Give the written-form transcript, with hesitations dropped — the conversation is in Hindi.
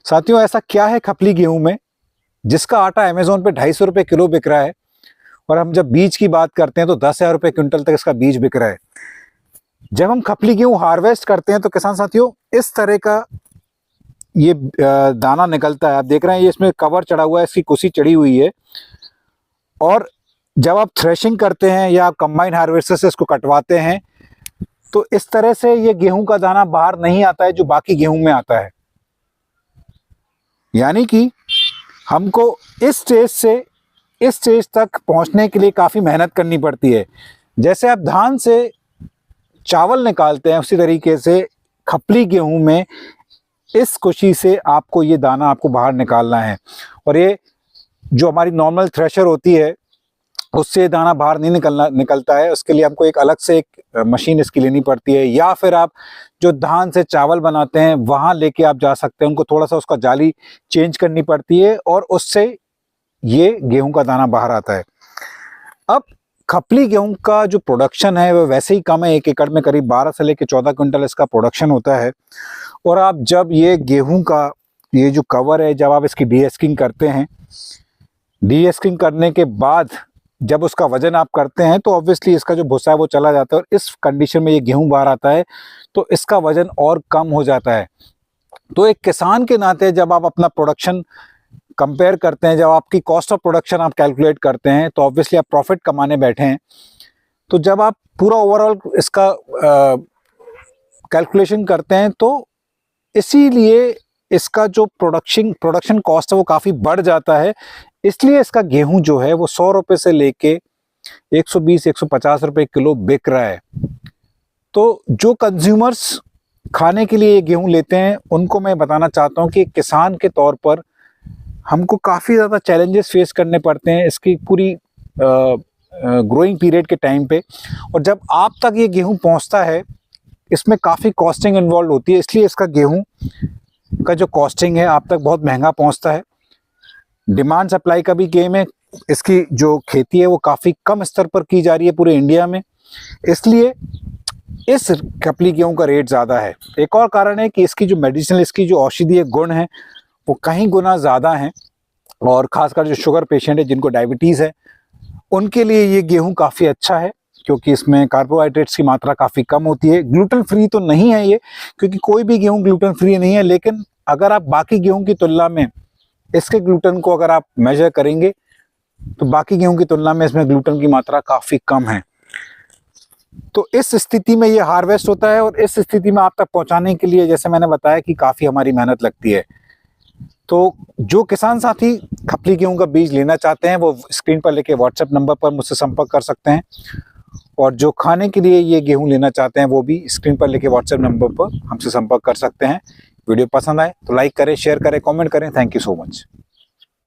साथियों, ऐसा क्या है खपली गेहूं में जिसका आटा अमेजोन पे 250 रुपए किलो बिक रहा है, और हम जब बीज की बात करते हैं तो 10,000 रुपए क्विंटल तक इसका बीज बिक रहा है। जब हम खपली गेहूं हार्वेस्ट करते हैं तो किसान साथियों इस तरह का ये दाना निकलता है। आप देख रहे हैं ये इसमें कवर चढ़ा हुआ है, इसकी कुसी चढ़ी हुई है। और जब आप थ्रेशिंग करते हैं या आप कंबाइन हार्वेस्टर से इसको कटवाते हैं तो इस तरह से ये गेहूं का दाना बाहर नहीं आता है जो बाकी गेहूं में आता है। यानी कि हमको इस स्टेज से इस स्टेज तक पहुंचने के लिए काफ़ी मेहनत करनी पड़ती है। जैसे आप धान से चावल निकालते हैं उसी तरीके से खपली गेहूं में इस कुशी से आपको ये दाना आपको बाहर निकालना है। और ये जो हमारी नॉर्मल थ्रेशर होती है उससे दाना बाहर नहीं निकलता है। उसके लिए हमको एक अलग से एक मशीन इसकी लेनी पड़ती है, या फिर आप जो धान से चावल बनाते हैं वहाँ लेके आप जा सकते हैं। उनको थोड़ा सा उसका जाली चेंज करनी पड़ती है और उससे ये गेहूं का दाना बाहर आता है। अब खपली गेहूं का जो प्रोडक्शन है वो वैसे ही कम है। 1 एकड़ में करीब 12 से लेकर 14 क्विंटल इसका प्रोडक्शन होता है। और आप जब ये गेहूं का ये जो कवर है, जब आप इसकी डीहस्किंग करते हैं, डीहस्किंग करने के बाद जब उसका वजन आप करते हैं तो ऑब्वियसली इसका जो भूसा है वो चला जाता है, और इस कंडीशन में ये गेहूं बाहर आता है तो इसका वजन और कम हो जाता है। तो एक किसान के नाते जब आप अपना प्रोडक्शन कंपेयर करते हैं, जब आपकी कॉस्ट ऑफ प्रोडक्शन आप कैलकुलेट करते हैं तो ऑब्वियसली आप प्रॉफिट कमाने बैठे हैं। तो जब आप पूरा ओवरऑल इसका कैलकुलेशन करते हैं तो इसीलिए इसका जो प्रोडक्शन कॉस्ट है वो काफ़ी बढ़ जाता है। इसलिए इसका गेहूं जो है वो 100 रुपये से लेके 120-150 रुपये किलो बिक रहा है। तो जो कंज्यूमर्स खाने के लिए ये गेहूं लेते हैं उनको मैं बताना चाहता हूं कि किसान के तौर पर हमको काफ़ी ज़्यादा चैलेंजेस फेस करने पड़ते हैं इसकी पूरी ग्रोइंग पीरियड के टाइम पे। और जब आप तक ये गेहूं पहुंचता है इसमें काफ़ी कॉस्टिंग इन्वॉल्व होती है, इसलिए इसका गेहूं का जो कॉस्टिंग है आप तक बहुत महंगा पहुंचता है। डिमांड सप्लाई का भी गेम है। इसकी जो खेती है वो काफ़ी कम स्तर पर की जा रही है पूरे इंडिया में, इसलिए इस खपली गेहूं का रेट ज़्यादा है। एक और कारण है कि इसकी जो मेडिसिनल, इसकी जो औषधीय गुण है वो कहीं गुना ज़्यादा हैं। और ख़ासकर जो शुगर पेशेंट है, जिनको डायबिटीज़ है, उनके लिए ये गेहूं काफ़ी अच्छा है क्योंकि इसमें कार्बोहाइड्रेट्स की मात्रा काफ़ी कम होती है। ग्लूटेन फ्री तो नहीं है ये, क्योंकि कोई भी गेहूं ग्लूटेन फ्री नहीं है, लेकिन अगर आप बाकी गेहूं की तुलना में इसके ग्लूटेन को अगर आप मेजर करेंगे तो बाकी गेहूं की तुलना में इसमें ग्लूटेन की मात्रा काफ़ी कम है। तो इस स्थिति में ये हार्वेस्ट होता है, और इस स्थिति में आप तक पहुंचाने के लिए जैसे मैंने बताया कि काफ़ी हमारी मेहनत लगती है। तो जो किसान साथी खपली गेहूं का बीज लेना चाहते हैं वो स्क्रीन पर लेके व्हाट्सएप नंबर पर मुझसे संपर्क कर सकते हैं, और जो खाने के लिए ये गेहूं लेना चाहते हैं वो भी स्क्रीन पर लेके व्हाट्सएप नंबर पर हमसे संपर्क कर सकते हैं। वीडियो पसंद आए तो लाइक करें, शेयर करें, कमेंट करें। Thank you so much.